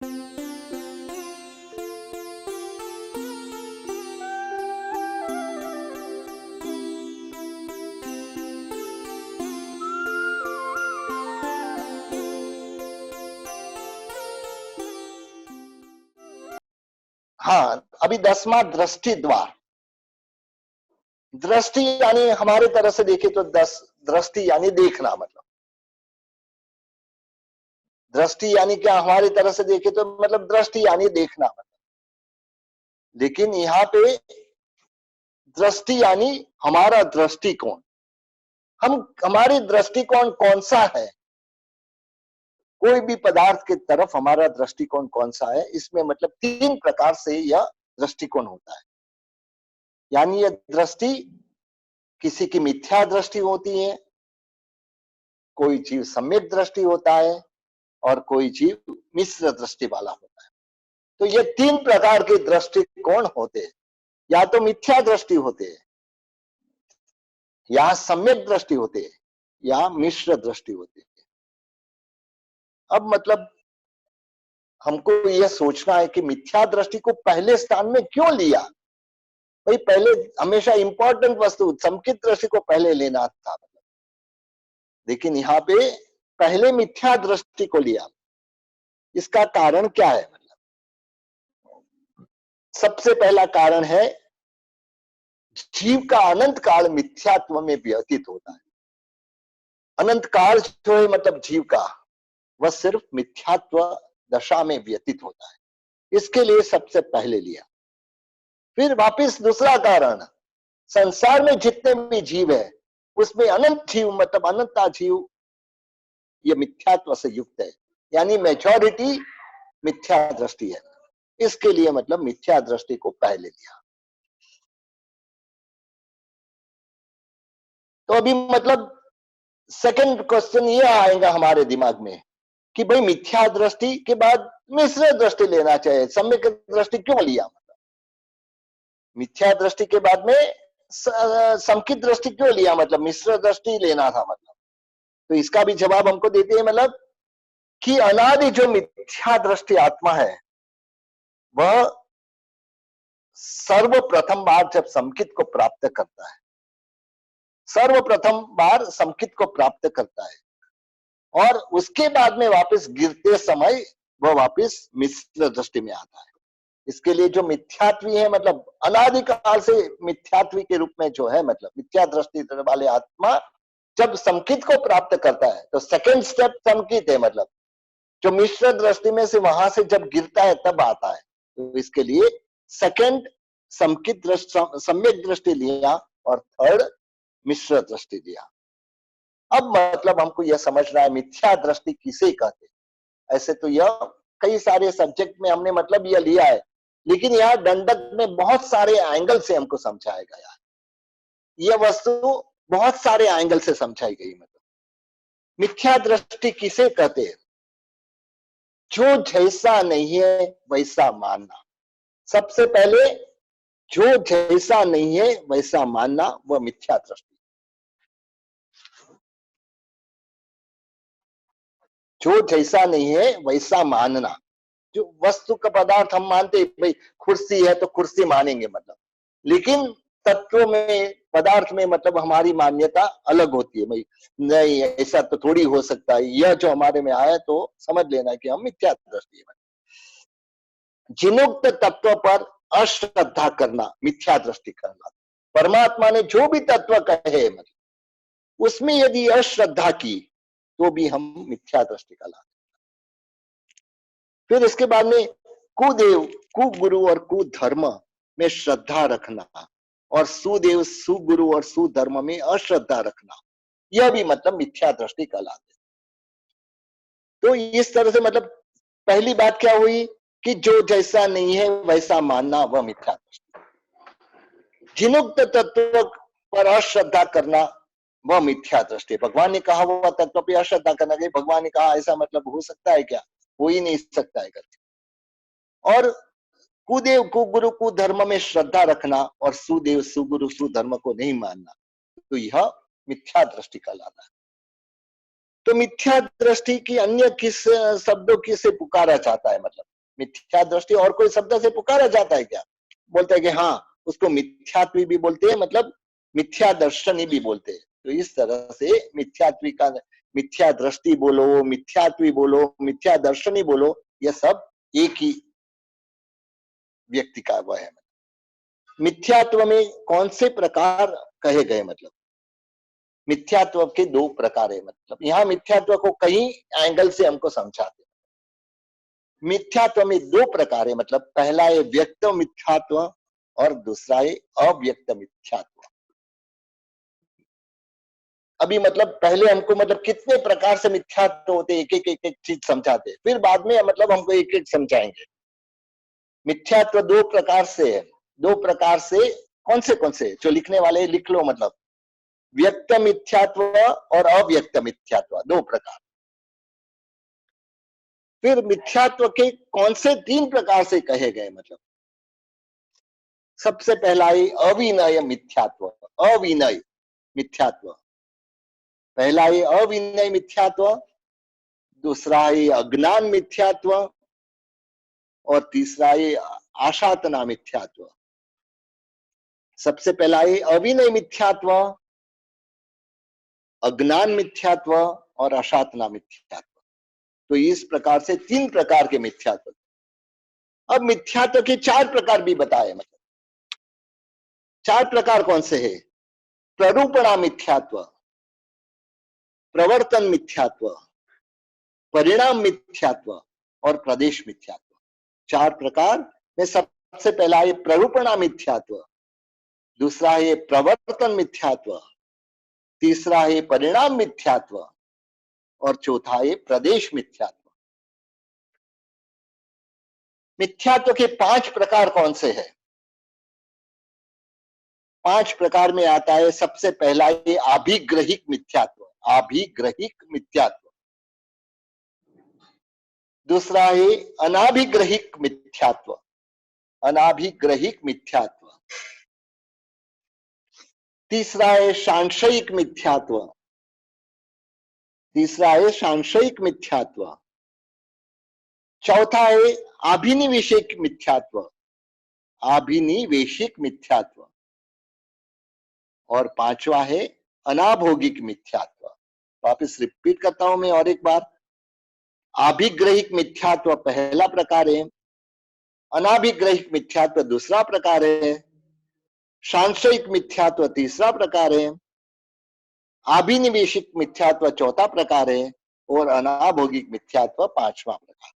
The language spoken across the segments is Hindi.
हाँ, अभी 10वां दृष्टि द्वार। दृष्टि यानी हमारे तरह से देखे तो दृष्टि यानी देखना, मतलब दृष्टि यानी क्या, हमारी तरह से देखे तो मतलब दृष्टि यानी देखना, मतलब लेकिन यहाँ पे दृष्टि यानी हमारा दृष्टिकोण। हमारी दृष्टिकोण कौन सा है, कोई भी पदार्थ की तरफ हमारा दृष्टिकोण कौन सा है, इसमें मतलब 3 प्रकार से यह दृष्टिकोण होता है। यानी यह दृष्टि किसी की मिथ्या दृष्टि होती है, कोई जीव सम्यक दृष्टि होता है और कोई जीव मिश्र दृष्टि वाला होता है। तो ये 3 प्रकार के दृष्टिकोण होते हैं, या तो मिथ्या दृष्टि होते हैं, या सम्यक दृष्टि होते हैं, या मिश्र दृष्टि होती है। अब मतलब हमको यह सोचना है कि मिथ्या दृष्टि को पहले स्थान में क्यों लिया। भाई पहले हमेशा इंपॉर्टेंट वस्तु संकित दृष्टि को पहले लेना था, लेकिन यहाँ पे पहले मिथ्या दृष्टि को लिया। इसका कारण क्या है, मतलब सबसे पहला कारण है जीव का अनंत काल मिथ्यात्व में व्यतीत होता है। अनंत काल जो है मतलब जीव का, वह सिर्फ मिथ्यात्व दशा में व्यतीत होता है, इसके लिए सबसे पहले लिया। फिर वापिस दूसरा कारण, संसार में जितने भी जीव है उसमें अनंत जीव मतलब अनंता जीव ये मिथ्यात्व से युक्त है, यानी मेजॉरिटी मिथ्या दृष्टि है, इसके लिए मतलब मिथ्या दृष्टि को पहले लिया। तो अभी मतलब सेकंड क्वेश्चन ये आएगा हमारे दिमाग में कि भाई मिथ्या दृष्टि के बाद मिश्र दृष्टि लेना चाहिए, सम्यक दृष्टि क्यों लिया, मतलब मिथ्या दृष्टि के बाद में संकित दृष्टि क्यों लिया, मतलब मिश्र दृष्टि लेना था। मतलब तो इसका भी जवाब हमको देते हैं, मतलब कि अनादि जो मिथ्या दृष्टि आत्मा है वह सर्वप्रथम बार जब संकित को प्राप्त करता है, सर्वप्रथम बार संकित को प्राप्त करता है और उसके बाद में वापस गिरते समय वह वापस मिश्र दृष्टि में आता है। इसके लिए जो मिथ्यात्वी है, मतलब अनादिकाल से मिथ्यात्वी के रूप में जो है, मतलब मिथ्या दृष्टि वाले आत्मा जब संकित को प्राप्त करता है तो सेकंड स्टेप संकित है, मतलब जो मिश्र दृष्टि में से वहां से जब गिरता है तब आता है। तो इसके लिए सेकंड संकित दृष्टि सम्यक दृष्टि लिया और थर्ड मिश्र दृष्टि लिया। अब मतलब हमको यह समझना है मिथ्या दृष्टि किसे कहते हैं। ऐसे तो यह कई सारे सब्जेक्ट में हमने मतलब यह लिया है, लेकिन यहाँ दंडक में बहुत सारे एंगल से हमको समझाया गया है। यह वस्तु बहुत सारे एंगल से समझाई गई। मतलब मिथ्या दृष्टि किसे कहते हैं, जो जैसा नहीं है वैसा मानना। सबसे पहले जो जैसा नहीं है वैसा मानना वह मिथ्या दृष्टि। जो जैसा नहीं है वैसा मानना, जो वस्तु का पदार्थ हम मानते भाई कुर्सी है तो कुर्सी मानेंगे, मतलब लेकिन तत्वों में पदार्थ में मतलब हमारी मान्यता अलग होती है। भाई नहीं ऐसा तो थोड़ी हो सकता है, यह जो हमारे में आया तो समझ लेना कि हम मिथ्या दृष्टि है। जिनोक्त तत्व पर अश्रद्धा करना मिथ्या दृष्टि करना। परमात्मा ने जो भी तत्व कहे मतलब उसमें यदि अश्रद्धा की तो भी हम मिथ्या दृष्टि का लाभ। फिर इसके बाद में कुदेव कुगुरु और कुधर्म में श्रद्धा रखना और सुदेव सुगुरु और सुधर्म में अश्रद्धा रखना, यह भी मतलब मिथ्या दृष्टि कहलाते। तो इस तरह से मतलब पहली बात क्या हुई कि जो जैसा नहीं है वैसा मानना वह मिथ्या दृष्टि। जिनुक्त तत्व पर अश्रद्धा करना वह मिथ्या दृष्टि। भगवान ने कहा हुआ तत्व पर अश्रद्धा करना, भगवान ने कहा ऐसा मतलब हो सकता है क्या, हो ही नहीं सकता है करके। और कुदेव कुगुरु कुधर्म में श्रद्धा रखना और सुदेव सुगुरु सुधर्म को नहीं मानना, तो यह मिथ्या दृष्टि कहलाता है। तो मिथ्या दृष्टि की अन्य किस शब्दों की से पुकारा जाता है, मतलब मिथ्या दृष्टि और कोई शब्द से पुकारा जाता है क्या? बोलते हैं कि हाँ, उसको मिथ्यात्वी भी बोलते हैं, मतलब मिथ्या दर्शनी भी बोलते हैं। तो इस तरह से मिथ्यात्वी का, मिथ्या दृष्टि बोलो, मिथ्यात्वी बोलो, मिथ्या दर्शनी बोलो, यह सब एक ही व्यक्ति का वह है। मिथ्यात्व में कौन से प्रकार कहे गए? मतलब मिथ्यात्व के दो प्रकार है। मतलब यहाँ मिथ्यात्व को कई एंगल से हमको समझाते हैं। मिथ्यात्व में दो प्रकार है। मतलब पहला है व्यक्त मिथ्यात्व और दूसरा है अव्यक्त मिथ्यात्व। अभी मतलब पहले हमको मतलब कितने प्रकार से मिथ्यात्व होते, एक एक चीज समझाते, फिर बाद में मतलब हमको एक एक समझाएंगे। मिथ्यात्व दो प्रकार से है। दो प्रकार से कौन से जो लिखने वाले लिख लो। मतलब व्यक्त मिथ्यात्व और अव्यक्त मिथ्यात्व, दो प्रकार। फिर मिथ्यात्व के कौन से तीन प्रकार से कहे गए? मतलब सबसे पहला है अविनय मिथ्यात्व। अविनय मिथ्यात्व, पहला है अविनय मिथ्यात्व, दूसरा है अज्ञान मिथ्यात्व और तीसरा है आशातना मिथ्यात्व। सबसे पहला है अविनय मिथ्यात्व, अज्ञान मिथ्यात्व और आशातना मिथ्यात्व। तो इस प्रकार से तीन प्रकार के मिथ्यात्व। अब मिथ्यात्व के चार प्रकार भी बताए। मतलब चार प्रकार कौन से है? प्ररूपणा मिथ्यात्व, प्रवर्तन मिथ्यात्व, परिणाम मिथ्यात्व और प्रदेश मिथ्यात्व। चार प्रकार में सबसे पहला है प्ररूपणा मिथ्यात्व, दूसरा है प्रवर्तन मिथ्यात्व, तीसरा है परिणाम मिथ्यात्व और चौथा है प्रदेश मिथ्यात्व। मिथ्यात्व के पांच प्रकार कौन से हैं? पांच प्रकार में आता है सबसे पहला है आभिग्रहिक मिथ्यात्व। आभिग्रहिक मिथ्यात्व। दूसरा है अनाभिग्रहिक मिथ्यात्व। अनाभिग्रहिक मिथ्यात्व। तीसरा है सांशयिक मिथ्यात्व। तीसरा है सांशयिक मिथ्यात्व। चौथा है अभिनिवेशिक मिथ्यात्व। अभिनिवेशिक मिथ्यात्व। और पांचवा है अनाभोगिक मिथ्यात्व। वापिस रिपीट करता हूं मैं और एक बार। आभिग्रहिक मिथ्यात्व पहला प्रकार है, अनाभिग्रहिक मिथ्यात्व दूसरा प्रकार है, सांशयिक मिथ्यात्व तीसरा प्रकार है, अभिनिवेशिक मिथ्यात्व चौथा प्रकार है और अनाभोगिक मिथ्यात्व पांचवा प्रकार।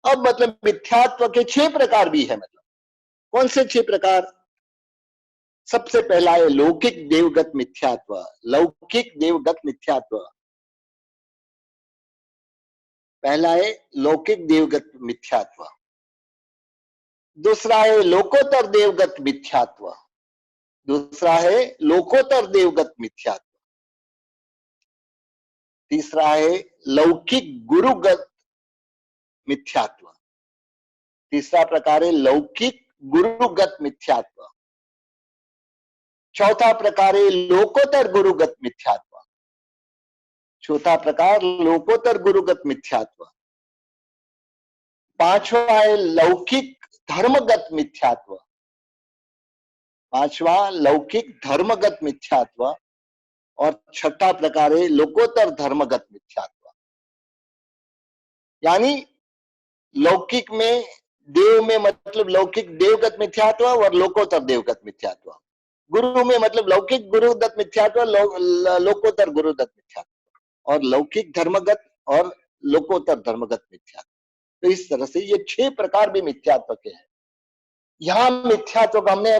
अब मतलब मिथ्यात्व के छह प्रकार भी है। मतलब कौन से छह प्रकार? सबसे पहला है लौकिक देवगत मिथ्यात्व। लौकिक देवगत मिथ्यात्व पहला है लौकिक देवगत मिथ्यात्व। दूसरा है लोकोत्तर देवगत मिथ्यात्व। दूसरा है लोकोत्तर देवगत मिथ्यात्व। तीसरा है लौकिक गुरुगत मिथ्यात्व। तीसरा प्रकार है लौकिक गुरुगत मिथ्यात्व। चौथा प्रकार है लोकोत्तर गुरुगत मिथ्यात्व। चौथा प्रकार लोकोत्तर गुरुगत मिथ्यात्व। पांचवा है लौकिक धर्मगत मिथ्यात्व। पांचवा लौकिक धर्मगत मिथ्यात्व और छठा प्रकार है लोकोत्तर धर्मगत मिथ्यात्व। यानी लौकिक में देव में मतलब लौकिक देवगत मिथ्यात्व और लोकोत्तर देवगत मिथ्यात्व। गुरु में मतलब लौकिक गुरुदत्त मिथ्यात्व, लोकोत्तर गुरुदत्त मिथ्यात्व और लौकिक धर्मगत और लोकोत्तर धर्मगत मिथ्यात्व। तो इस तरह से ये छह प्रकार भी मिथ्यात्व के हैं। यहाँ मिथ्यात्व को हमने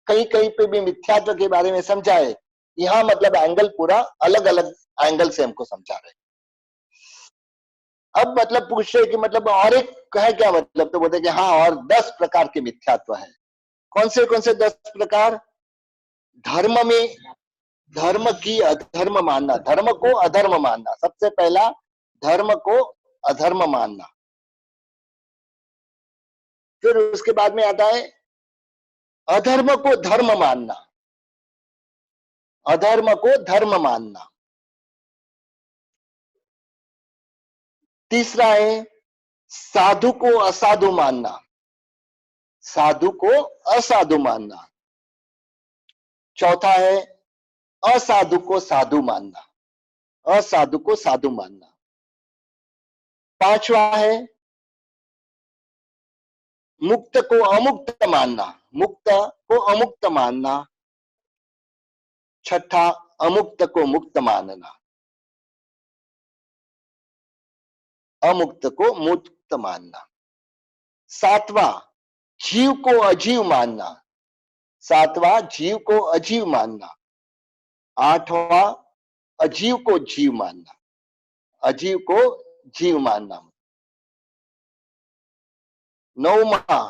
कहीं कहीं पे भी मिथ्यात्व के बारे में समझा है। यहाँ मतलब एंगल पूरा अलग अलग एंगल से हमको समझा रहे हैं। अब मतलब पूछ रहे कि मतलब और एक है क्या? मतलब तो बोलते कि हाँ और 10 प्रकार के मिथ्यात्व है। कौन से 10 प्रकार? धर्म में धर्म की अधर्म मानना, धर्म को अधर्म मानना। सबसे पहला धर्म को अधर्म मानना। फिर उसके बाद में आता है अधर्म को धर्म मानना। अधर्म को धर्म मानना। तीसरा है साधु को असाधु मानना, साधु को असाधु मानना। चौथा है असाधु को साधु मानना, असाधु को साधु मानना। पांचवा है मुक्त को अमुक्त मानना, मुक्त को अमुक्त मानना। छठा अमुक्त को मुक्त मानना, अमुक्त को मुक्त मानना। सातवां जीव को अजीव मानना, सातवां जीव को अजीव मानना। आठवां अजीव को जीव मानना, अजीव को जीव मानना। नौवां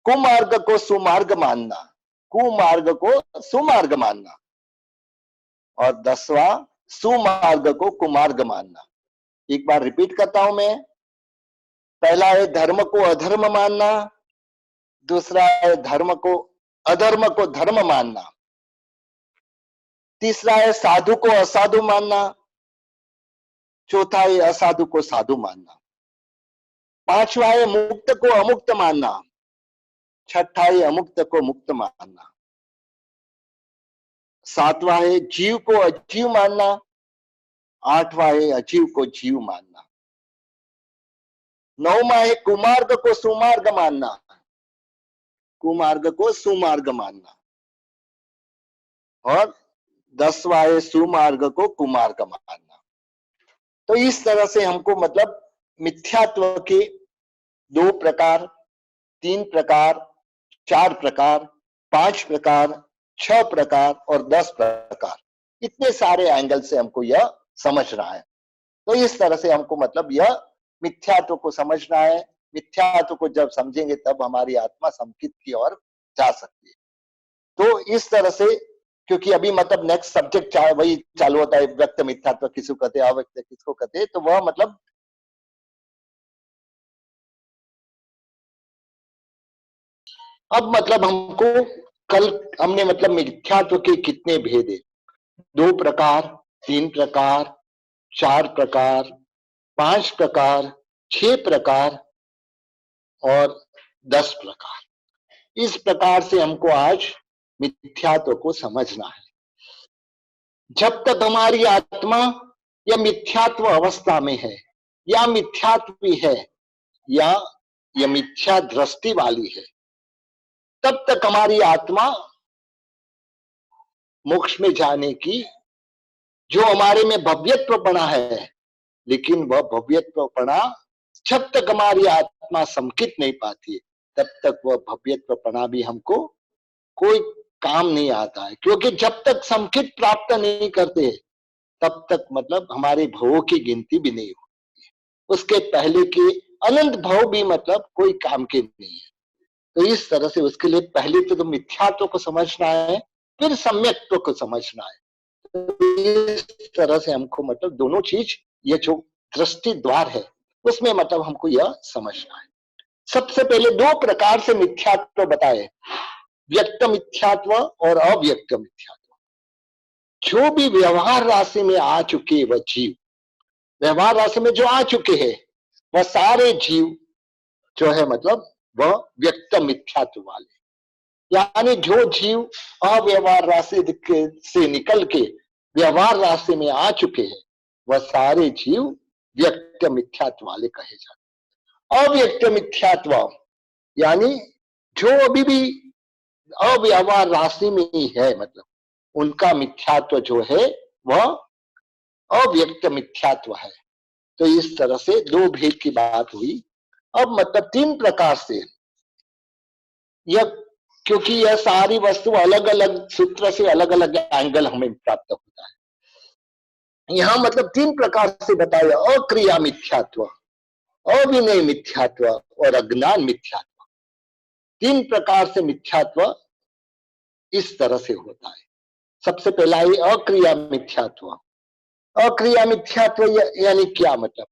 कुमार्ग को सुमार्ग मानना, कुमार्ग को सुमार्ग मानना। और 10वां सुमार्ग को कुमार्ग मानना। एक बार रिपीट करता हूं मैं। पहला है धर्म को अधर्म मानना, दूसरा है धर्म को अधर्म को धर्म मानना, तीसरा है साधु को असाधु मानना, चौथा है असाधु को साधु मानना, पांचवा है मुक्त को अमुक्त मानना, छठा है अमुक्त को मुक्त मानना, सातवां है जीव को अजीव मानना, आठवां है अजीव को जीव मानना, नौवां है कुमार्ग को सुमार्ग मानना, कुमार्ग को सुमार्ग मानना, और 10वां है सुमार्ग को कुमार्ग मानना। तो इस तरह से हमको मतलब मिथ्यात्व के 2 प्रकार, 3 प्रकार, 4 प्रकार, 5 प्रकार, 6 प्रकार और 10 प्रकार, इतने सारे एंगल से हमको यह समझना है। तो इस तरह से हमको मतलब यह मिथ्यात्व को समझना है। मिथ्यात्व को जब समझेंगे तब हमारी आत्मा समकित की ओर जा सकती है। तो इस तरह से, क्योंकि अभी मतलब नेक्स्ट सब्जेक्ट वही चालू होता है, व्यक्त मिथ्यात्व किसको कहते हैं, अव्यक्त किसको कहते हैं, तो वह मतलब अब मतलब हमको कल हमने मतलब मिथ्यात्व के कितने भेद है, 2 प्रकार, 3 प्रकार, 4 प्रकार, 5 प्रकार, 6 प्रकार और 10 प्रकार, इस प्रकार से हमको आज मिथ्यात्व को समझना है। जब तक हमारी आत्मा या मिथ्यात्व अवस्था में है, या मिथ्यात्व है, या यह मिथ्या दृष्टि वाली है, तब तक हमारी आत्मा मोक्ष में जाने की, जो हमारे में भव्यत्वपणा है, लेकिन वह भव्यत्वपणा जब तक हमारी आत्मा समकित नहीं पाती है, तब तक वह भव्यत्वपणा भी हमको कोई काम नहीं आता है। क्योंकि जब तक समकित प्राप्त नहीं करते तब तक मतलब हमारे भवों की गिनती भी नहीं होती है। उसके पहले के अनंत भव भी मतलब कोई काम के नहीं है। तो इस तरह से उसके लिए पहले तो मिथ्यात्व को समझना है, फिर सम्यक्त्व को समझना है। तो इस तरह से हमको मतलब दोनों चीज, ये जो दृष्टि द्वार है उसमें मतलब हमको यह समझना है। सबसे पहले 2 प्रकार से मिथ्यात्व बताए, व्यक्त मिथ्यात्व और अव्यक्त मिथ्यात्व। जो भी व्यवहार राशि में आ चुके वह जीव, व्यवहार राशि में जो आ चुके हैं वह सारे जीव जो है मतलब वह व्यक्त मिथ्यात्व वाले, यानी जो जीव अव्यवहार राशि से निकल के व्यवहार राशि में आ चुके हैं वह सारे जीव व्यक्त मिथ्यात्व वाले कहे जाते। अव्यक्त मिथ्यात्व यानी जो अभी भी अव्यवहार राशि में ही है, मतलब उनका मिथ्यात्व जो है वह अव्यक्त मिथ्यात्व है। तो इस तरह से 2 भेद की बात हुई। अब मतलब 3 प्रकार से यह, क्योंकि यह सारी वस्तु अलग अलग सूत्र से अलग अलग एंगल हमें प्राप्त होता है। यहां मतलब 3 प्रकार से बताया, अक्रिया मिथ्यात्व, अविनय मिथ्यात्व और अज्ञान मिथ्यात्व। 3 प्रकार से मिथ्यात्व इस तरह से होता है। सबसे पहला है अक्रिया मिथ्यात्व। अक्रिया मिथ्यात्व यानी क्या मतलब,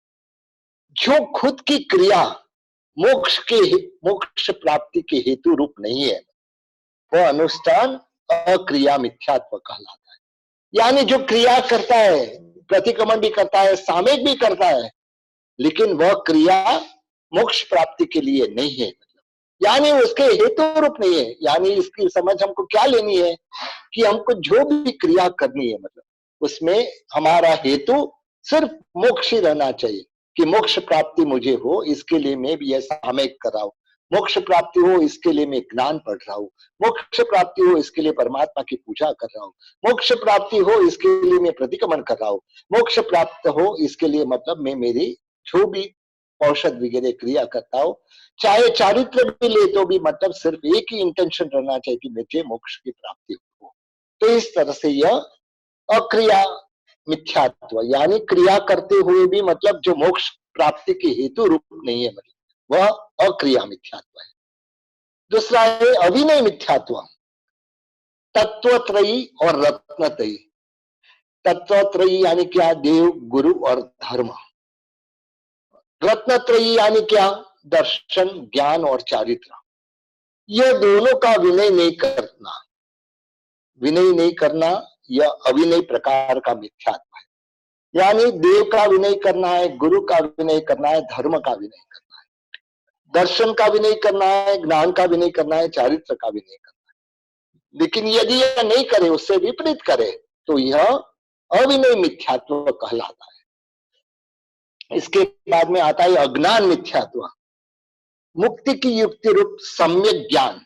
जो खुद की क्रिया मोक्ष प्राप्ति के हेतु रूप नहीं है, वह अनुष्ठान अक्रिया मिथ्यात्व कहलाता है। यानी जो क्रिया करता है, प्रतिक्रमण भी करता है, सामयिक भी करता है, लेकिन वह क्रिया मोक्ष प्राप्ति के लिए नहीं है, मतलब यानी उसके हेतु रूप नहीं है। यानी इसकी समझ हमको क्या लेनी है कि हमको जो भी क्रिया करनी है, मतलब उसमें हमारा हेतु सिर्फ मोक्ष ही रहना चाहिए कि मोक्ष प्राप्ति मुझे हो, इसके लिए मैं भी ऐसा सामयिक कर रहा हूं। मोक्ष प्राप्ति हो इसके लिए मैं ज्ञान पढ़ रहा हूं। मोक्ष प्राप्ति हो इसके लिए परमात्मा की पूजा कर रहा हूं। मोक्ष प्राप्ति हो इसके लिए मैं प्रतिक्रमण कर रहा हूं। मोक्ष प्राप्त हो इसके लिए मतलब मैं मेरी जो भी औषध वगैरह क्रिया करता हूं, चाहे चारित्र भी ले तो भी मतलब सिर्फ एक ही इंटेंशन रहना चाहिए कि मुझे मोक्ष की प्राप्ति हो। तो इस तरह से यह अक्रिया मिथ्यात्व, यानी क्रिया करते हुए भी मतलब जो मोक्ष प्राप्ति के हेतु रूप नहीं है, मतलब वह अक्रिया मिथ्यात्व है। दूसरा है अभिनय मिथ्यात्व, तत्वत्रयी और रत्नत्रयी। तत्वत्रयी यानी क्या? देव, गुरु और धर्म। रत्नत्रयी यानी क्या? दर्शन, ज्ञान और चारित्र। यह दोनों का विनय नहीं करना, विनय नहीं करना यह अविनय प्रकार का मिथ्यात्व है। यानी देव का विनय करना है, गुरु का विनय करना है, धर्म का विनय करना है, दर्शन का विनय करना है, ज्ञान का विनय करना है, चारित्र का विनय करना है। लेकिन यदि यह नहीं करे, उससे विपरीत करे, तो यह अविनय मिथ्यात्व कहलाता है। इसके बाद में आता है अज्ञान मिथ्यात्व। मुक्ति की युक्ति रूप सम्यक ज्ञान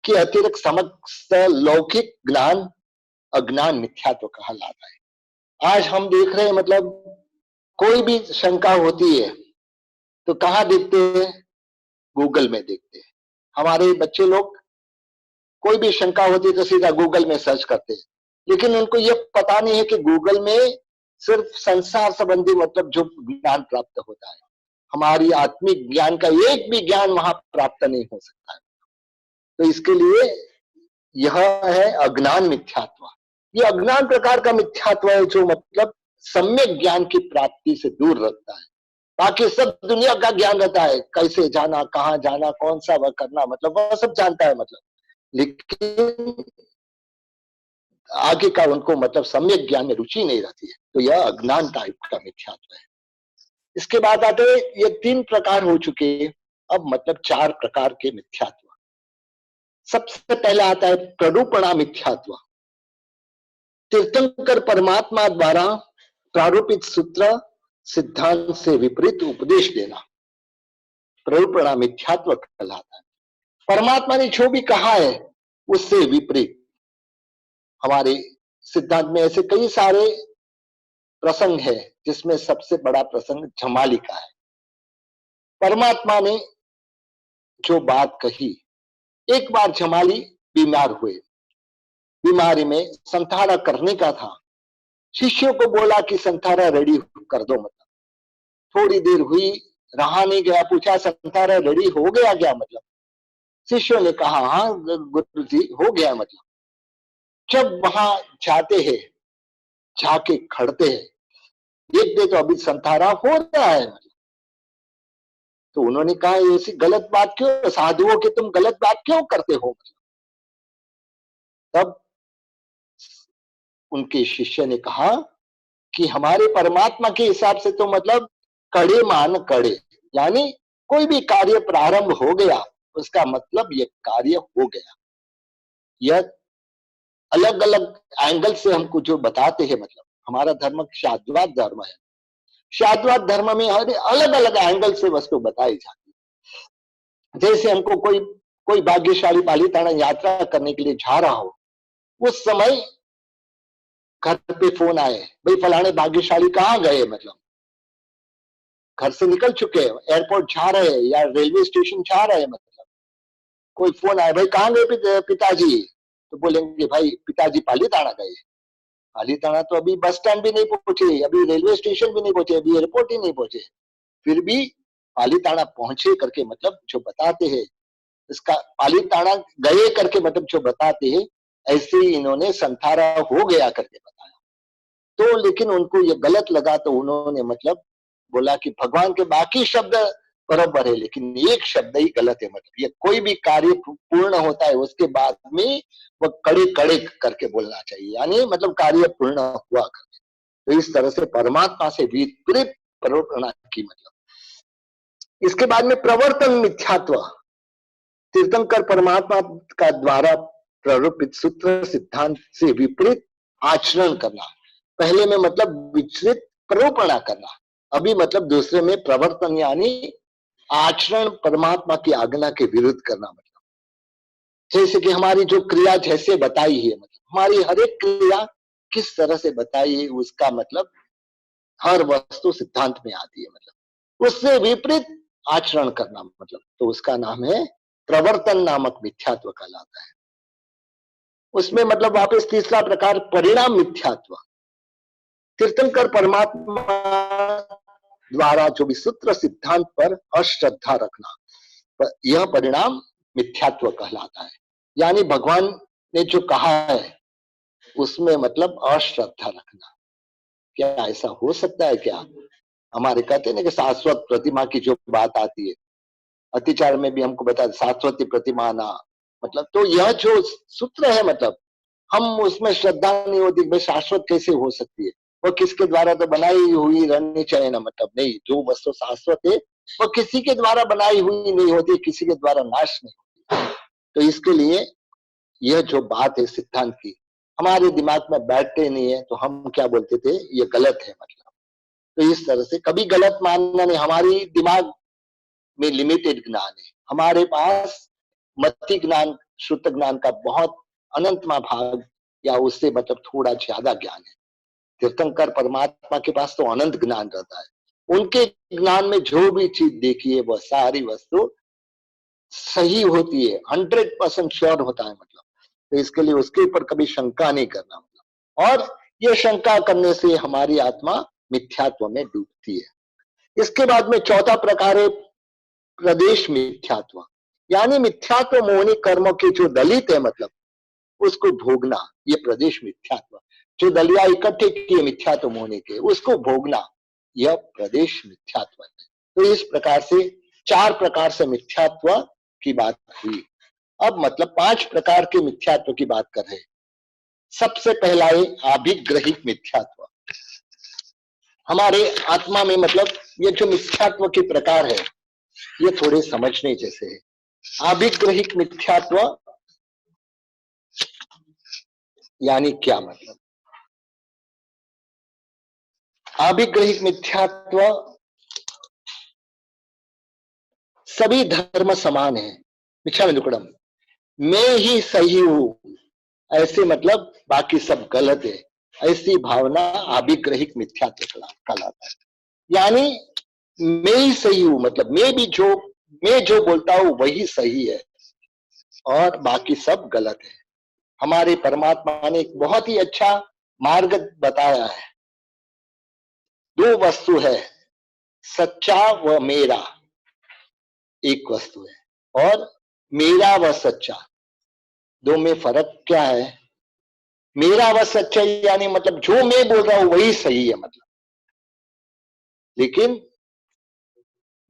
के अतिरिक्त समस्त लौकिक ज्ञान अज्ञान मिथ्यात्व कहलाता है। आज हम देख रहे हैं, मतलब कोई भी शंका होती है तो कहाँ देखते हैं? गूगल में देखते हैं। हमारे बच्चे लोग कोई भी शंका होती है तो सीधा गूगल में सर्च करते हैं, लेकिन उनको यह पता नहीं है कि गूगल में सिर्फ संसार संबंधी मतलब जो ज्ञान प्राप्त होता है, हमारी आत्मिक ज्ञान का एक भी ज्ञान वहां प्राप्त नहीं हो सकता है। तो इसके लिए यह है अज्ञान मिथ्यात्व। यह अज्ञान प्रकार का मिथ्यात्व है जो मतलब सम्यक ज्ञान की प्राप्ति से दूर रखता है। बाकी सब दुनिया का ज्ञान रहता है, कैसे जाना, कहाँ जाना, कौन सा वह करना, मतलब वह सब जानता है, मतलब लेकिन आगे का उनको मतलब सम्यक ज्ञान में रुचि नहीं रहती है। तो यह अज्ञान टाइप का मिथ्यात्व है। इसके बाद आते ये 3 प्रकार हो चुके, अब मतलब 4 प्रकार के मिथ्यात्व। सबसे पहला आता है प्ररूपणा मिथ्यात्व। तीर्थंकर परमात्मा द्वारा प्रारूपित सूत्र सिद्धांत से विपरीत उपदेश देना प्ररूपणा मिथ्यात्व कहलाता है। परमात्मा ने जो भी कहा है उससे विपरीत। हमारे सिद्धांत में ऐसे कई सारे प्रसंग है, जिसमें सबसे बड़ा प्रसंग झमाली का है। परमात्मा ने जो बात कही, एक बार झमाली बीमार हुए, बीमारी में संथारा करने का था। शिष्यों को बोला कि संथारा रेडी कर दो, मतलब थोड़ी देर हुई, रहा नहीं गया, पूछा संथारा रेडी हो गया क्या? मतलब शिष्यों ने कहा हाँ गुरु जी हो गया। मतलब जब वहां जाते हैं, जाके खड़ते हैं, देखते तो अभी संथारा हो रहा है। मतलब तो उन्होंने कहा ऐसी गलत बात क्यों, साधुओं की तुम गलत बात क्यों करते हो? तब उनके शिष्य ने कहा कि हमारे परमात्मा के हिसाब से तो मतलब कड़े मान कड़े, यानी कोई भी कार्य प्रारंभ हो गया उसका मतलब ये कार्य हो गया। यह अलग अलग एंगल से हमको जो बताते हैं, मतलब हमारा धर्म शाद्वाद धर्म है। शाद्वाद धर्म में हर अलग अलग एंगल से वस्तु बताई जाती है। जैसे हमको कोई कोई भाग्यशाली पालिताना यात्रा करने के लिए जा रहा हो, उस समय घर पे फोन आए, भाई फलाने भाग्यशाली कहाँ गए, मतलब घर से निकल चुके हैं, एयरपोर्ट जा रहे हैं या रेलवे स्टेशन जा रहे हैं, मतलब कोई फोन आए, भाई कहाँ गए पिताजी? तो बोलेंगे भाई पिताजी पालीताना गए। पालीताना तो अभी बस स्टैंड भी नहीं पहुंचे, अभी रेलवे स्टेशन भी नहीं पहुंचे, अभी एयरपोर्ट ही नहीं पहुंचे, फिर भी पालीताना पहुंचे करके मतलब जो बताते हैं, इसका पालीताना गए करके मतलब जो बताते हैं, ऐसे ही इन्होंने संथारा हो गया करके बताया। तो लेकिन उनको ये गलत लगा, तो उन्होंने मतलब बोला कि भगवान के बाकी शब्द बराबर है, लेकिन एक शब्द ही गलत है। मतलब ये कोई भी कार्य पूर्ण होता है उसके बाद में वो कड़े कड़े करके बोलना चाहिए, यानी मतलब कार्य पूर्ण हुआ करके। तो इस तरह से परमात्मा से विपरीत प्ररोपणा की मतलब इसके बाद में प्रवर्तन मिथ्यात्व, तीर्थंकर परमात्मा का द्वारा प्ररूपित सूत्र सिद्धांत से विपरीत आचरण करना। पहले में मतलब विचलित प्ररूपणा करना, अभी मतलब दूसरे में प्रवर्तन यानी आचरण परमात्मा की आज्ञा के विरुद्ध करना। मतलब जैसे कि हमारी जो क्रिया जैसे बताई है, मतलब हमारी हर एक क्रिया किस तरह से बताई है उसका मतलब हर वस्तु सिद्धांत में आती है। मतलब उससे विपरीत आचरण करना, मतलब तो उसका नाम है प्रवर्तन नामक मिथ्यात्व कहलाता है। उसमें मतलब वापस तीसरा प्रकार परिणाम मिथ्यात्व, तीर्थंकर परमात्मा द्वारा जो विसूत्र सिद्धांत पर अश्रद्धा रखना, यह परिणाम मिथ्यात्व कहलाता है। यानी भगवान ने जो कहा है उसमें मतलब अश्रद्धा रखना। क्या ऐसा हो सकता है क्या? हमारे कहते हैं ना कि शाश्वत प्रतिमा की जो बात आती है, अतिचार में भी हमको बता शाश्वती प्रतिमा ना, मतलब तो यह जो सूत्र है, मतलब हम उसमें श्रद्धा नहीं होती, भाई शाश्वत कैसे हो सकती है, वो किसके द्वारा तो बनाई हुई रहनी चाहिए ना। मतलब नहीं, जो वस्तु शाश्वत है वो किसी के द्वारा बनाई हुई नहीं होती, किसी के द्वारा नाश नहीं होती। तो इसके लिए यह जो बात है सिद्धांत की हमारे दिमाग में बैठते नहीं है, तो हम क्या बोलते थे, ये गलत है। मतलब तो इस तरह से कभी गलत मानना नहीं। हमारी दिमाग में लिमिटेड ज्ञान है, हमारे पास मति ज्ञान शुद्ध ज्ञान का बहुत अनंतमा भाग या उससे मतलब थोड़ा ज्यादा ज्ञान है। तीर्थंकर परमात्मा के पास तो अनंत ज्ञान रहता है, उनके ज्ञान में जो भी चीज देखी है वह सारी वस्तु सही होती है, 100% श्योर होता है। मतलब तो इसके लिए उसके ऊपर कभी शंका नहीं करना। मतलब और यह शंका करने से हमारी आत्मा मिथ्यात्व में डूबती है। इसके बाद में चौथा प्रकार है प्रदेश मिथ्यात्व, यानी मिथ्यात्व मोहनी कर्मों के जो दलित है, मतलब उसको भोगना, ये प्रदेश मिथ्यात्व। जो दलिया इकट्ठे किए मिथ्यात्व मोहनी के, उसको भोगना, यह प्रदेश मिथ्यात्व है। तो इस प्रकार से 4 प्रकार से मिथ्यात्व की बात हुई। अब मतलब 5 प्रकार के मिथ्यात्व की बात कर रहे हैं। सबसे पहला है अभिग्रहित मिथ्यात्व। हमारे आत्मा में मतलब ये जो मिथ्यात्व के प्रकार है ये थोड़े समझने जैसे है। अभिग्रहित मिथ्यात्व यानी क्या? मतलब अभिग्रहित मिथ्यात्व, सभी धर्म समान है, मिच्छा में दुक्कड़म, मैं ही सही हूं ऐसे मतलब बाकी सब गलत है, ऐसी भावना अभिग्रहित मिथ्यात्व कहलाता है। यानी मैं ही सही हूं, मतलब मैं जो बोलता हूं वही सही है और बाकी सब गलत है। हमारे परमात्मा ने एक बहुत ही अच्छा मार्ग बताया है। 2 वस्तु है, सच्चा व मेरा, एक वस्तु है, और मेरा व सच्चा, दो में फर्क क्या है? मेरा व सच्चा यानी मतलब जो मैं बोल रहा हूं वही सही है, मतलब लेकिन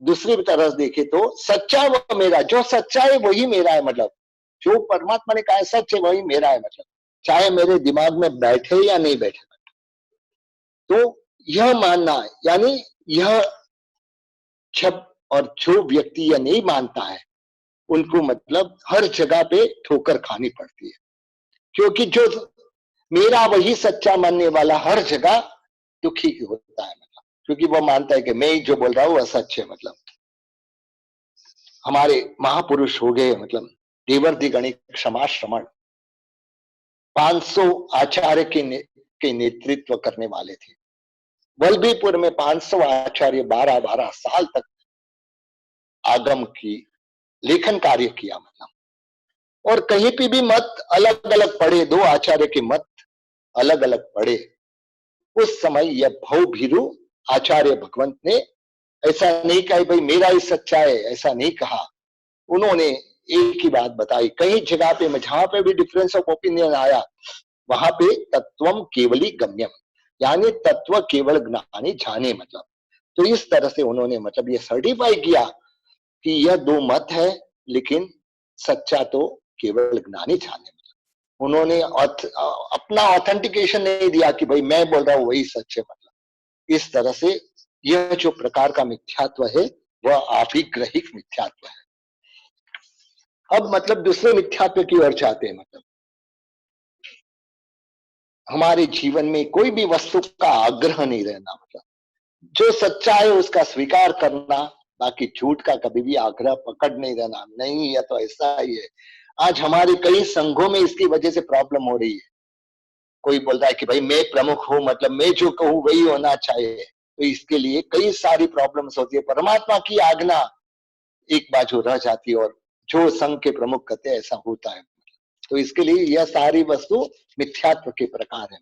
दूसरी तरफ देखे तो सच्चा व मेरा, जो सच्चा है वही मेरा है। मतलब जो परमात्मा ने कहा है सच है वही मेरा है, मतलब चाहे मेरे दिमाग में बैठे या नहीं बैठे। तो यह मानना, यानी यह जब और जो व्यक्ति यह नहीं मानता है उनको मतलब हर जगह पे ठोकर खानी पड़ती है, क्योंकि जो मेरा वही सच्चा मानने वाला हर जगह दुखी होता है। मतलब क्योंकि वो मानता है कि मैं ही जो बोल रहा हूं वह सच है। मतलब हमारे महापुरुष हो गए, मतलब देवर्धि गणित क्षमा श्रमण 500 आचार्य के नेतृत्व करने वाले थे। वल्लभीपुर में 500 आचार्य 12-12 साल तक आगम की लेखन कार्य किया। मतलब और कहीं पे भी मत अलग अलग पढ़े, 2 आचार्य के मत अलग अलग पढ़े। उस समय यह भवभीरु आचार्य भगवंत ने ऐसा नहीं कहा भाई मेरा ही सच्चा है, ऐसा नहीं कहा। उन्होंने एक ही बात बताई। कई जगह पे जहां पे भी डिफरेंस ऑफ ओपिनियन आया वहां पे तत्वम केवली गम्यम, यानी तत्व केवल ज्ञानी जाने। मतलब तो इस तरह से उन्होंने मतलब ये सर्टिफाई किया कि यह 2 मत है, लेकिन सच्चा तो केवल ज्ञानी जाने। उन्होंने अपना ऑथेंटिकेशन नहीं दिया कि भाई मैं बोल रहा हूं वही सच है। मतलब इस तरह से यह जो प्रकार का मिथ्यात्व है वह आभिग्रहिक मिथ्यात्व है। अब मतलब दूसरे मिथ्यात्व की ओर चाहते हैं, मतलब हमारे जीवन में कोई भी वस्तु का आग्रह नहीं रहना, मतलब जो सच्चा है उसका स्वीकार करना, बाकी झूठ का कभी भी आग्रह पकड़ नहीं रहना, नहीं या तो ऐसा ही है। आज हमारे कई संघों में इसकी वजह से प्रॉब्लम हो रही है। कोई बोल रहा है कि भाई मैं प्रमुख हूं, मतलब मैं जो कहूं वही होना चाहिए, तो इसके लिए कई सारी प्रॉब्लम्स होती है। परमात्मा की आज्ञा एक बाजू रह जाती है और जो संघ के प्रमुख कहते हैं ऐसा होता है। तो इसके लिए यह सारी वस्तु मिथ्यात्व के प्रकार है।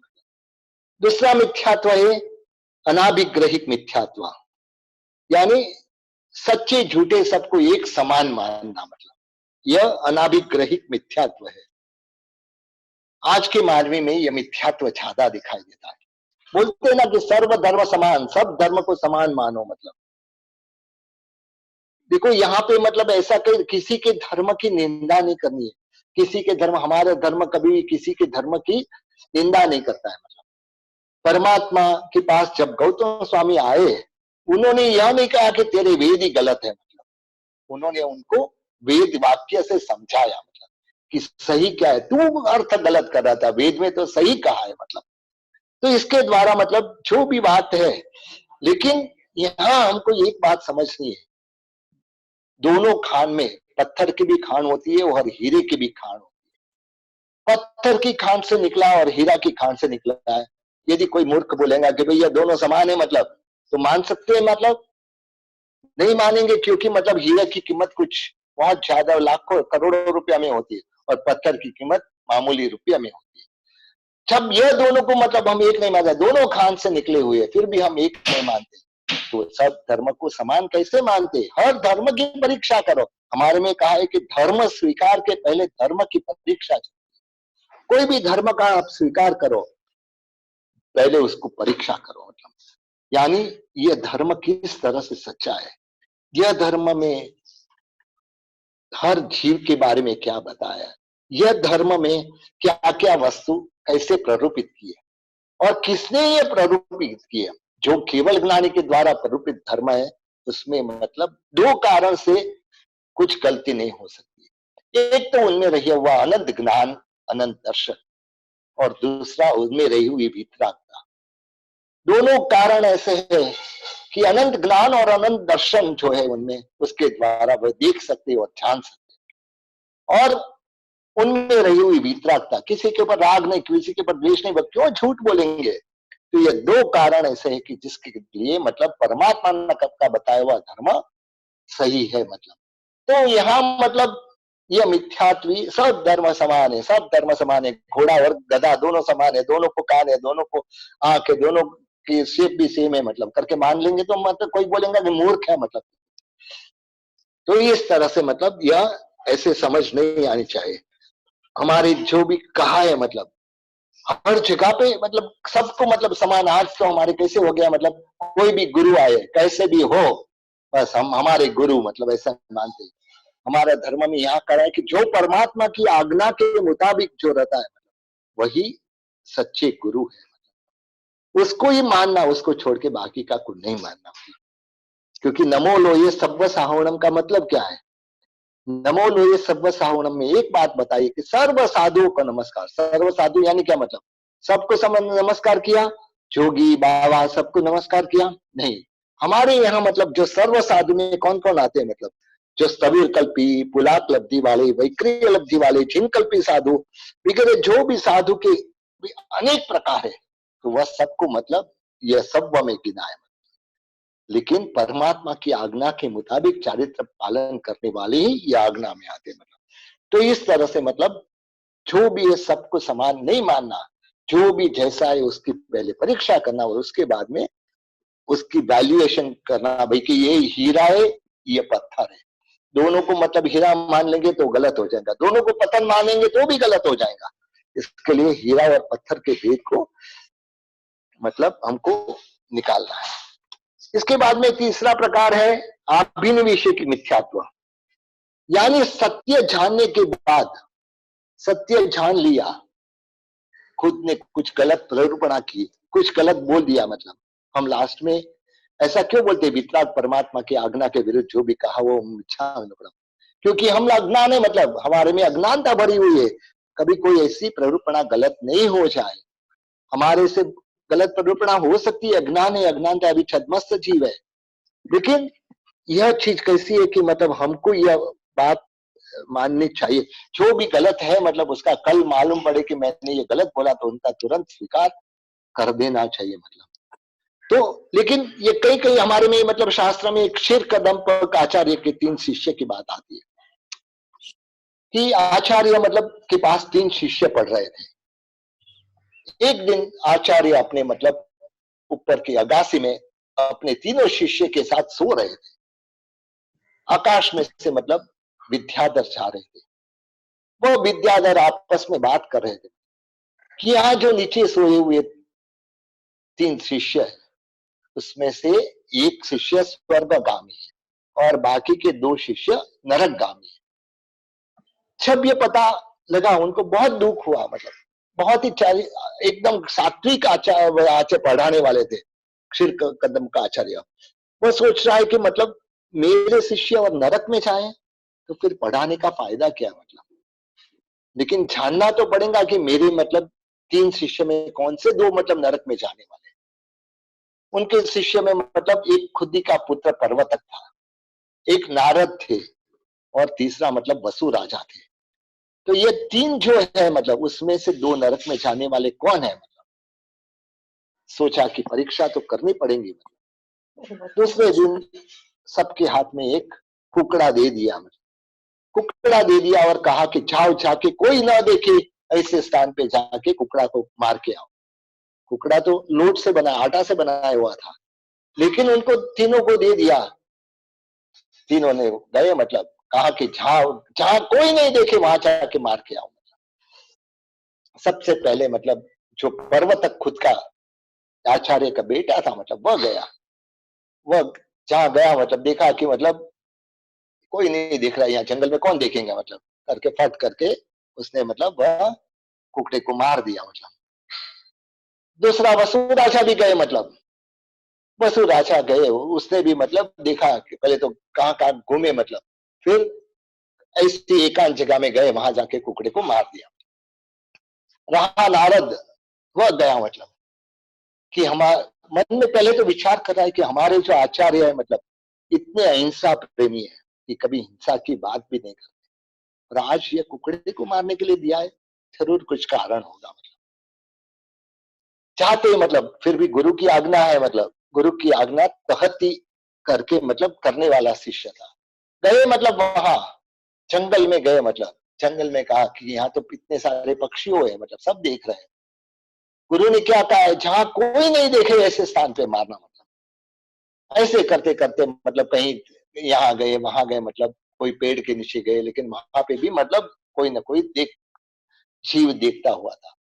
दूसरा मिथ्यात्व है अनाभिग्रहिक मिथ्यात्व, यानी सच्चे झूठे सबको एक समान मानना, मतलब यह अनाभिग्रहिक मिथ्यात्व है। आज के मानवी में यह मिथ्यात्व ज्यादा दिखाई देता है। बोलते हैं ना कि सर्व धर्म समान, सब धर्म को समान मानो, मतलब देखो यहाँ पे मतलब ऐसा कि किसी के धर्म की निंदा नहीं करनी है, किसी के धर्म, हमारा धर्म कभी भी किसी के धर्म की निंदा नहीं करता है। मतलब परमात्मा के पास जब गौतम स्वामी आए, उन्होंने यह नहीं कहा कि तेरे वेद ही गलत है, मतलब उन्होंने उनको वेद वाक्य से समझाया, मतलब कि सही क्या है, तू अर्थ गलत कर रहा था, वेद में तो सही कहा है। मतलब तो इसके द्वारा मतलब जो भी बात है, लेकिन यहाँ हमको एक बात समझनी है, दोनों खान में पत्थर की भी खान होती है और हीरे की भी खान होती है। पत्थर की खान से निकला और हीरा की खान से निकला है। यदि कोई मूर्ख बोलेगा कि भैया दोनों समान है, मतलब तो मान सकते हैं, मतलब नहीं मानेंगे, क्योंकि मतलब हीरे की कीमत कुछ बहुत ज्यादा लाखों करोड़ों रुपया में होती है और पत्थर की कीमत मामूली रुपया में होती है। जब यह दोनों को मतलब हम एक नहीं मानते, दोनों खान से निकले हुए, फिर भी हम एक नहीं मानते, तो सब धर्म को समान कैसे मानते? हर धर्म की परीक्षा करो। हमारे में कहा है कि धर्म स्वीकार के पहले धर्म की परीक्षा। कोई भी धर्म का आप स्वीकार करो, पहले उसको परीक्षा करो, मतलब यानी यह धर्म किस तरह से सच्चा है, यह धर्म में हर जीव के बारे में क्या बताया, यह धर्म में क्या क्या वस्तु कैसे प्ररूपित की है और किसने ये प्ररूपित किया। जो केवल ज्ञानी के द्वारा प्ररूपित धर्म है, उसमें मतलब दो कारण से कुछ गलती नहीं हो सकती। एक तो उनमें रही हुआ अनंत ज्ञान, अनंत दर्शन, और दूसरा उनमें रही हुई वितरागता। दोनों कारण ऐसे हैं कि अनंत ज्ञान और अनंत दर्शन जो है उनमें, उसके द्वारा वह देख सकते और जान सकते, और उनमें रही हुई वितरागता, किसी के ऊपर राग नहीं, किसी के ऊपर द्वेष नहीं, वह क्यों झूठ बोलेंगे। तो ये दो कारण ऐसे हैं कि जिसके लिए मतलब परमात्मा ने का बताया हुआ धर्म सही है। मतलब तो यहाँ मतलब यह मिथ्यात्वी, सब धर्म समान है, सब धर्म समान है, घोड़ा और गधा दोनों समान है, दोनों को कान है, दोनों को आंख है, दोनों की शेप भी सेम है, मतलब करके मान लेंगे तो मतलब कोई बोलेगा कि मूर्ख है। मतलब तो इस तरह से मतलब यह ऐसे समझ नहीं आनी चाहिए। हमारे जो भी कहा है, मतलब हर जगह पे मतलब सबको मतलब समान। आज तो हमारे कैसे हो गया, मतलब कोई भी गुरु आए कैसे भी हो, बस हम हमारे गुरु, मतलब ऐसा मानते हैं। हमारा धर्म में यहाँ कहा है कि जो परमात्मा की आज्ञा के मुताबिक जो रहता है, मतलब वही सच्चे गुरु है। उसको ही मानना, उसको छोड़ के बाकी का कुछ नहीं मानना। क्योंकि नमो लोये सब्ब साहोणम का मतलब क्या है? नमो लोये सब्ब साहोणम में एक बात बताइए कि सर्व साधुओं को नमस्कार। सर्व साधु यानी क्या मतलब? सबको नमस्कार किया, जोगी बाबा सबको नमस्कार किया? नहीं, हमारे यहाँ मतलब जो सर्व साधु में कौन कौन आते हैं, मतलब जो स्थविर कल्पी, पुलाक लब्धि वाले, वैक्रिय लब्धि वाले, जिन कल्पी साधु वगैरह, जो भी साधु के अनेक प्रकार है, तो वह सबको मतलब यह सब में गिना है। लेकिन परमात्मा की आज्ञा के मुताबिक चारित्र पालन करने वाले ही ये आज्ञा में आते। मतलब तो इस तरह से मतलब जो भी है सबको समान नहीं मानना, जो भी जैसा है उसकी पहले परीक्षा करना और उसके बाद में उसकी वैल्यूएशन करना, भाई कि ये हीरा है, ये पत्थर है। दोनों को मतलब हीरा मान लेंगे तो गलत हो जाएगा, दोनों को पत्थर मानेंगे तो भी गलत हो जाएगा। इसके लिए हीरा और पत्थर के भेद को मतलब हमको निकालना है। इसके बाद में तीसरा प्रकार है अभिनिवेश की मिथ्यात्व, यानी सत्य जानने के बाद, सत्य जान लिया, खुद ने कुछ गलत प्ररूपणा की, कुछ गलत बोल दिया, मतलब हम लास्ट में ऐसा क्यों बोलते, वितराग परमात्मा की आज्ञा के विरुद्ध जो भी कहा वो मिथ्या अनुपम। क्योंकि हम अज्ञान है, मतलब हमारे में अज्ञानता भरी हुई है। कभी कोई ऐसी प्ररूपणा गलत नहीं हो जाए, हमारे से गलत प्ररूपणा हो सकती है, अज्ञान है, अज्ञानता अभी छद्मस्त जीव है। लेकिन यह चीज कैसी है कि मतलब हमको यह बात माननी चाहिए, जो भी गलत है मतलब उसका कल मालूम पड़े कि मैंने ये गलत बोला तो उनका तुरंत स्वीकार कर देना चाहिए मतलब। तो लेकिन ये कई कई हमारे में मतलब शास्त्र में एक शीर कदम्ब आचार्य के 3 शिष्य की बात आती है कि आचार्य मतलब के पास 3 शिष्य पढ़ रहे थे। एक दिन आचार्य अपने मतलब ऊपर की अगासी में अपने तीनों शिष्य के साथ सो रहे थे। आकाश में से मतलब विद्याधर जा रहे थे। वो विद्याधर आपस में बात कर रहे थे कि यहाँ जो नीचे सोए हुए 3 शिष्य है, उसमें से एक शिष्य स्वर्गगामी है और बाकी के 2 शिष्य नरकगामी है। जब ये पता लगा उनको बहुत दुख हुआ, मतलब बहुत ही एकदम सात्विक आचार्य पढ़ाने वाले थे क्षीर कदम का आचार्य। वो सोच रहा है कि मतलब मेरे शिष्य और नरक में जाए तो फिर पढ़ाने का फायदा क्या, मतलब लेकिन जानना तो पड़ेगा कि मेरे मतलब 3 शिष्य में कौन से 2 मतलब नरक में जाने वाले। उनके शिष्य में मतलब एक खुदी का पुत्र पर्वतक था, एक नारद थे और तीसरा मतलब वसु राजा थे। तो ये 3 जो है मतलब उसमें से 2 नरक में जाने वाले कौन है, मतलब सोचा कि परीक्षा तो करनी पड़ेगी। मतलब दूसरे दिन सबके हाथ में एक कुकड़ा दे दिया, मतलब कुकड़ा दे दिया और कहा कि जाओ जाके कोई ना देखे ऐसे स्थान पे जाके कुकड़ा को मार के आओ। कुकड़ा तो लोट से बना, आटा से बनाया हुआ था, लेकिन उनको तीनों को दे दिया। तीनों ने गए, मतलब कहा कि जाओ जहां कोई नहीं देखे वहां जाके मार के आओ। सबसे पहले मतलब जो पर्वतक खुद का आचार्य का बेटा था, मतलब वह गया। वह जहां गया मतलब देखा कि मतलब कोई नहीं दिख रहा, यहाँ जंगल में कौन देखेंगे, मतलब करके फट करके उसने मतलब वह कुकड़े को मार दिया। मतलब दूसरा वसु राजा भी गए, मतलब वसु राजा गए, उसने भी मतलब देखा कि पहले तो कहां कहां घूमे, मतलब फिर ऐसी एकांत जगह में गए, वहां जाके कुकड़े को मार दिया। रहा नारद, वह गया मतलब कि हमारे मन में पहले तो विचार कर रहा है कि हमारे जो आचार्य है मतलब इतने अहिंसा प्रेमी है कि कभी हिंसा की बात भी नहीं करते, और आज ये कुकड़े को मारने के लिए दिया है, जरूर कुछ कारण होगा। मतलब चाहते मतलब फिर भी गुरु की आज्ञा है, मतलब गुरु की आज्ञा तहत ही करके मतलब करने वाला शिष्य था। गए मतलब वहां जंगल में गए, मतलब जंगल में कहा कि यहाँ तो इतने सारे पक्षियों है, मतलब सब देख रहे हैं। गुरु ने क्या कहा है, जहां कोई नहीं देखे ऐसे स्थान पे मारना। मतलब ऐसे करते करते मतलब कहीं यहाँ गए वहां गए, मतलब कोई पेड़ के नीचे गए, लेकिन वहां पे भी मतलब कोई ना कोई जीव देखता हुआ था।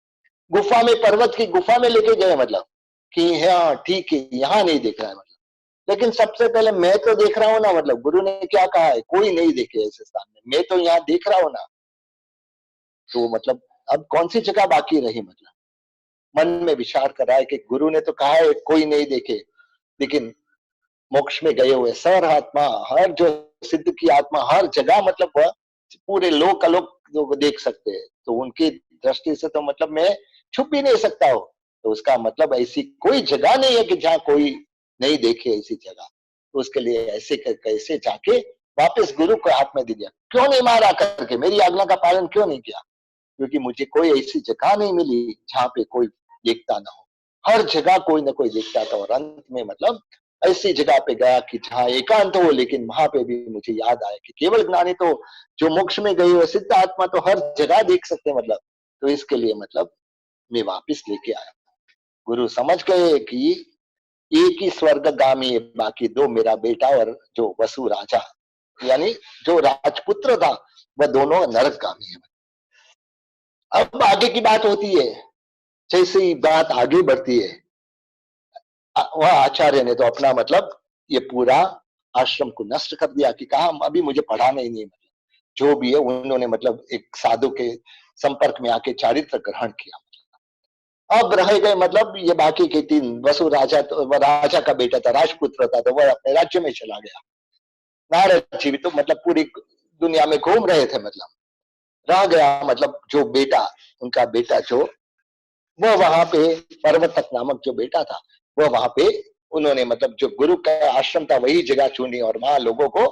गुफा में, पर्वत की गुफा में लेके गए, मतलब कि हाँ ठीक है यहाँ नहीं देख रहा है, मतलब लेकिन सबसे पहले मैं तो देख रहा हूँ ना, मतलब गुरु ने क्या कहा है, कोई नहीं देखे ऐसे स्थान में, मैं तो यहाँ देख रहा हूँ ना। तो मतलब अब कौन सी जगह बाकी रही, मतलब मन में विचार कर रहा है कि गुरु ने तो कहा है कोई नहीं देखे, लेकिन मोक्ष में गए हुए सर आत्मा, हर जो सिद्ध की आत्मा हर जगह मतलब वह पूरे लोक अलोक लोग देख सकते हैं, तो उनकी दृष्टि से तो मतलब मैं छुप भी नहीं सकता हूँ। तो उसका मतलब ऐसी कोई जगह नहीं है कि जहाँ कोई नहीं देखे ऐसी जगह। तो उसके लिए ऐसे कैसे जाके वापस गुरु को हाथ में दे दिया, क्यों नहीं मारा करके, मेरी आज्ञा का पालन क्यों नहीं किया, क्योंकि मुझे कोई ऐसी जगह नहीं मिली जहां पे कोई देखता ना हो, हर जगह कोई ना कोई देखता था। और अंत में मतलब ऐसी जगह पे गया कि जहां एकांत हो, लेकिन वहां पे भी मुझे याद आया कि केवल ज्ञानी तो जो मोक्ष में गई हो सिद्ध आत्मा तो हर जगह देख सकते हैं, मतलब तो इसके लिए मतलब मैं वापिस लेके आया। गुरु समझ गए कि एक ही स्वर्गगामी है, बाकी 2 मेरा बेटा और जो वसु राजा यानी जो राजपुत्र था वह दोनों नरकगामी है। अब आगे की बात होती है, जैसे ही बात आगे बढ़ती है, वह आचार्य ने तो अपना मतलब ये पूरा आश्रम को नष्ट कर दिया कि कहा अभी मुझे पढ़ाना ही नहीं, मतलब जो भी है उन्होंने मतलब एक साधु के संपर्क में आके चारित्र ग्रहण किया। अब रह गए मतलब ये बाकी के तीन। वसु राजा तो राजा का बेटा था, राजपुत्र था, तो वह अपने राज्य में चला गया। नारद जी भी तो मतलब पूरी दुनिया में घूम रहे थे, मतलब रह गया मतलब जो बेटा, उनका बेटा जो, वो वहां पे पर्वतक नामक जो बेटा था, वो वहां पे उन्होंने मतलब जो गुरु का आश्रम था वही जगह चुनी और वहां लोगों को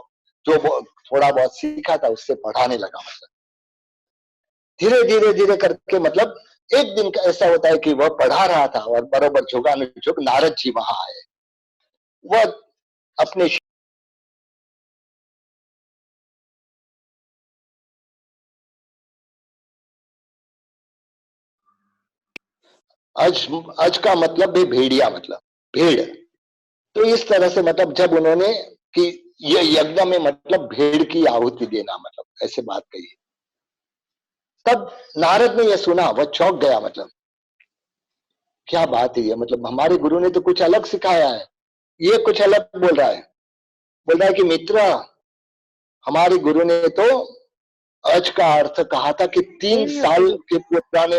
जो थोड़ा बहुत सीखा था उससे पढ़ाने लगा। मतलब धीरे धीरे धीरे करके मतलब एक दिन का ऐसा होता है कि वह पढ़ा रहा था और बरोबर झुक नारद जी वहां आए। वह अपने अज अज का मतलब भी भेड़िया, मतलब भेड़। तो इस तरह से मतलब जब उन्होंने कि ये यज्ञ में मतलब भेड़ की आहुति देना, मतलब ऐसे बात कही, तब नारद ने यह सुना, वह चौंक गया। मतलब क्या बात है ये, मतलब हमारे गुरु ने तो कुछ अलग सिखाया है, ये कुछ अलग बोल रहा है। बोल रहा है कि मित्र, हमारे गुरु ने तो अज का अर्थ कहा था कि 3 साल के पुराने।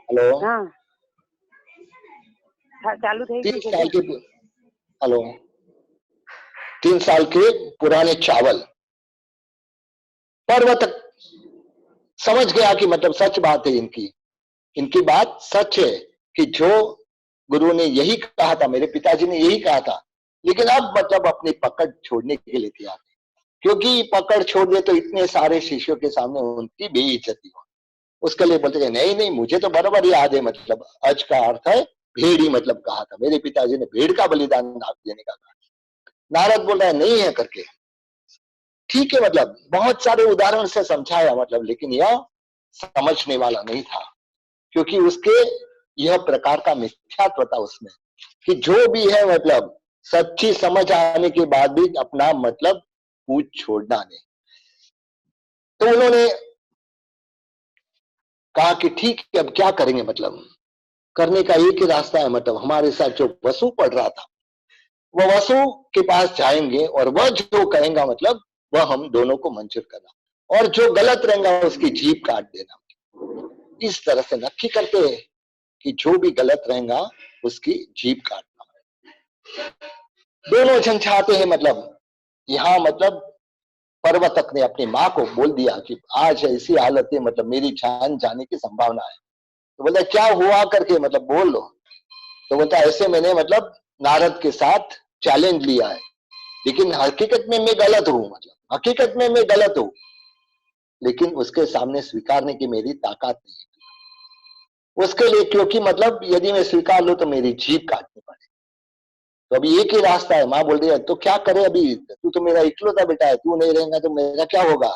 हेलो, चालू थे 3 साल के, हेलो, 3 साल के पुराने चावल। पर्वत समझ गया कि मतलब सच बात है इनकी, इनकी बात सच है कि जो गुरु ने यही कहा था, मेरे पिताजी ने यही कहा था, लेकिन अब मतलब अपनी पकड़ छोड़ने के लिए तैयार थे, क्योंकि पकड़ छोड़ दे तो इतने सारे शिष्यों के सामने उनकी बेइज्जती हो। उसके लिए बोलते नहीं नहीं, मुझे तो बराबर याद है, मतलब अज का अर्थ है भेड़ ही मतलब कहा था, मेरे पिताजी ने भेड़ का बलिदान देने का कहा। नारद बोल रहा है नहीं है करके। ठीक है, मतलब बहुत सारे उदाहरण से समझाया, मतलब लेकिन यह समझने वाला नहीं था, क्योंकि उसके यह प्रकार का मिथ्यात्व था उसमें कि जो भी है मतलब सच्ची समझ आने के बाद भी अपना मतलब पूछ छोड़ना नहीं। तो उन्होंने कहा कि ठीक है, अब क्या करेंगे, मतलब करने का एक ही रास्ता है, मतलब हमारे साथ जो वसु पढ़ रहा था वह वसु के पास जाएंगे और वह जो कहेगा मतलब वह हम दोनों को मंजूर करना, और जो गलत रहेगा उसकी जीभ काट देना। इस तरह से नक्की करते हैं कि जो भी गलत रहेगा उसकी जीभ काटना। दोनों जन चाहते हैं, मतलब यहाँ मतलब पर्वतक ने अपनी माँ को बोल दिया कि आज ऐसी हालत है, मतलब मेरी जान जाने की संभावना है। तो बोलता क्या हुआ करके, मतलब बोल लो। तो बोलता ऐसे मैंने मतलब नारद के साथ चैलेंज लिया है, लेकिन हकीकत में मैं गलत हूं, मतलब हकीकत में मैं गलत हूं, लेकिन उसके सामने स्वीकारने की मेरी ताकत नहीं है उसके लिए, क्योंकि मतलब यदि मैं स्वीकार लूं तो मेरी जीभ काटनी पड़े। तो अभी एक ही रास्ता है। माँ बोल रही है तो क्या करे, अभी तू तो मेरा इकलौता बेटा है, तू नहीं रहेगा तो मेरा क्या होगा।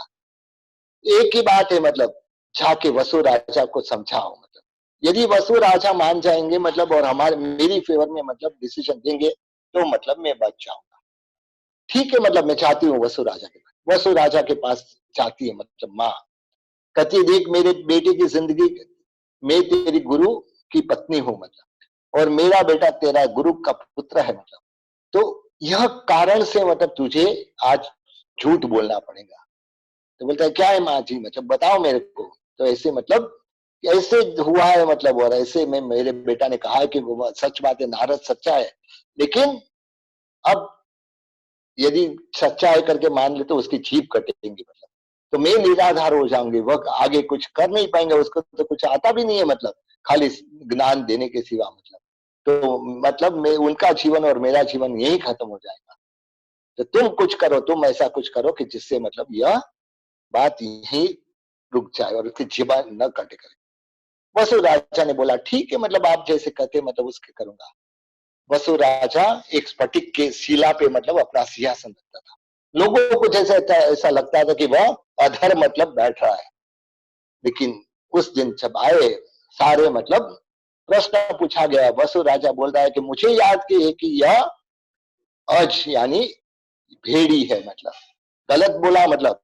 एक ही बात है, मतलब जाके वसु राजा को समझाओ, मतलब यदि वसु राजा मान जाएंगे मतलब और हमारे मेरी फेवर में मतलब डिसीजन देंगे तो मतलब मैं बच जाऊंगा। ठीक है, मतलब मैं चाहती हूँ वसु राजा के पास, वसु राजा के पास चाहती है, मतलब माँ कहती देख मेरे बेटे की जिंदगी, मैं तेरी गुरु की पत्नी हूं, मतलब और मेरा बेटा तेरा गुरु का पुत्र है, मतलब तो यह कारण से मतलब तुझे आज झूठ बोलना पड़ेगा। तो बोलता है क्या है माँ जी, मतलब बताओ मेरे को। तो ऐसे मतलब ऐसे हुआ है, मतलब और ऐसे में मेरे बेटा ने कहा है कि वो सच बात है, नारद सच्चा है, लेकिन अब यदि सच्चा है करके मान ले तो उसकी जीभ कटेंगी, मतलब तो मैं निराधार हो जाऊंगी, वह आगे कुछ कर नहीं पाएंगे, उसको तो कुछ आता भी नहीं है, मतलब खाली ज्ञान देने के सिवा, मतलब तो मतलब मैं उनका जीवन और मेरा जीवन यही खत्म हो जाएगा। तो तुम कुछ करो, तुम ऐसा कुछ करो कि जिससे मतलब यह बात यही रुक जाए और उसकी जीवन न कटे करे। वसु राजा ने बोला ठीक है, मतलब आप जैसे कहते मतलब उसके करूंगा। वसु राजा एक स्फटिक के शिला पे मतलब अपना सिंहासन रखता था। लोगों को जैसे ऐसा लगता था कि वह अधर मतलब बैठ रहा है, लेकिन उस दिन जब आए सारे मतलब प्रश्न पूछा गया, वसु राजा बोल रहा है कि मुझे याद की है कि यह अज यानी भेड़ी है, मतलब गलत बोला, मतलब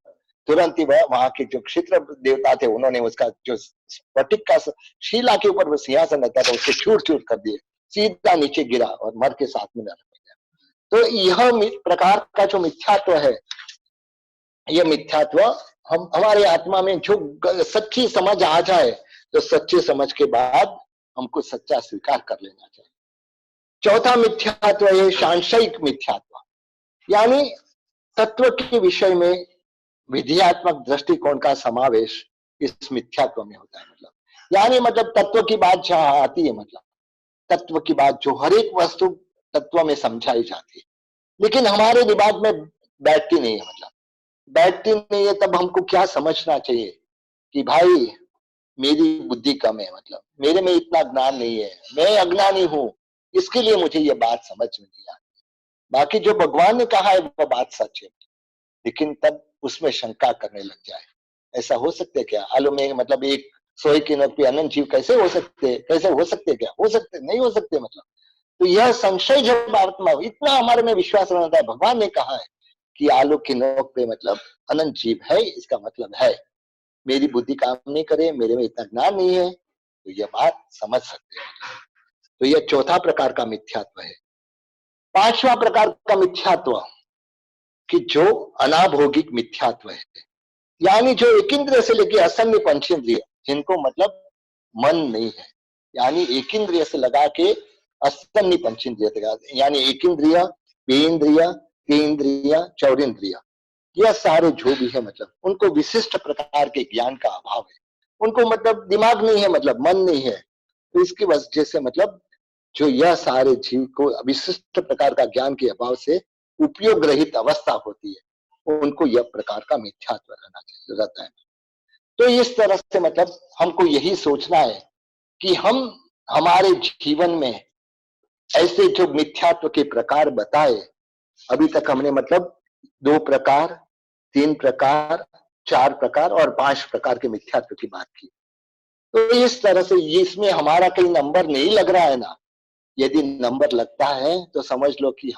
तुरंत ही वह वहां के जो क्षित्र देवता थे उन्होंने उसका जो स्फटिक का शिला के ऊपर वो सिंहासन रहता था उसको चूर चूर कर दिए, सीधा नीचे गिरा और मर के साथ में लड़ गया। तो यह प्रकार का जो मिथ्यात्व है, यह मिथ्यात्व हम हमारे आत्मा में जो सच्ची समझ आ जाए तो सच्चे समझ के बाद हमको सच्चा स्वीकार कर लेना चाहिए। चौथा मिथ्यात्व है सांशयिक मिथ्यात्व, यानी तत्व के विषय में विधियात्मक दृष्टिकोण का समावेश इस मिथ्यात्व में होता है। यानी तत्व की बात जहां आती है, तत्व की बात जो हर एक वस्तु तत्व में समझाई जाती है, लेकिन हमारे दिमाग में बैठती नहीं है। बैठती नहीं है तब हमको क्या समझना चाहिए कि भाई मेरी बुद्धि कम है, मेरे में इतना ज्ञान नहीं है, मैं अज्ञानी हूं, इसके लिए मुझे ये बात समझ में नहीं आती। बाकी जो भगवान ने कहा है वो बात सच है, लेकिन तब उसमें शंका करने लग जाए। ऐसा हो सकते क्या? आलू में एक सोए की नोक पे अनंत जीव कैसे हो सकते, कैसे हो सकते, क्या हो सकते, नहीं हो सकते। तो यह संशय जब आत्मा इतना हमारे में विश्वास रहता है, भगवान ने कहा है कि आलू की नोक पे अनंत जीव है, इसका मतलब है मेरी बुद्धि काम नहीं करे, मेरे में इतना ज्ञान नहीं है, तो यह बात समझ सकते हैं। तो यह चौथा प्रकार का मिथ्यात्व है। पांचवा प्रकार का मिथ्यात्व कि जो अनाभोगिक मिथ्यात्व है, यानी जो एक इंद्रिय से लेके असन्य पंचेंद्रिय, जिनको मन नहीं है, यानी एक इंद्रिय से लगा के असन्य पंचेंद्रिय तक, यानी एक इंद्रिय, बेंद्रिय, तेंद्रिय, चौरेंद्रिय, यह सारे जो भी है उनको विशिष्ट प्रकार के ज्ञान का अभाव है। उनको दिमाग नहीं है, मन नहीं है। तो इसकी वजह से जो यह सारे जीव को विशिष्ट प्रकार का ज्ञान के अभाव से उपयोग रहित अवस्था होती है, उनको यह प्रकार का मिथ्यात्व रहता है। तो इस तरह से हमको यही सोचना है कि हम हमारे जीवन में ऐसे जो मिथ्यात्व के प्रकार बताए, अभी तक हमने 2 प्रकार, 3 प्रकार, 4 प्रकार और 5 प्रकार के मिथ्यात्व की बात की। तो इस तरह से इसमें हमारा कहीं नंबर नहीं लग रहा है ना, यदि नंबर लगता है तो समझ लो कि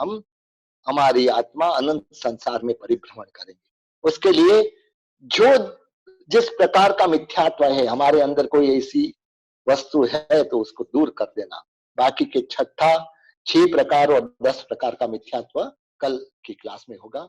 हमारी आत्मा अनंत संसार में परिभ्रमण करेंगे। उसके लिए जो जिस प्रकार का मिथ्यात्व है, हमारे अंदर कोई ऐसी वस्तु है तो उसको दूर कर देना। बाकी के 6 प्रकार और 10 प्रकार का मिथ्यात्व कल की क्लास में होगा।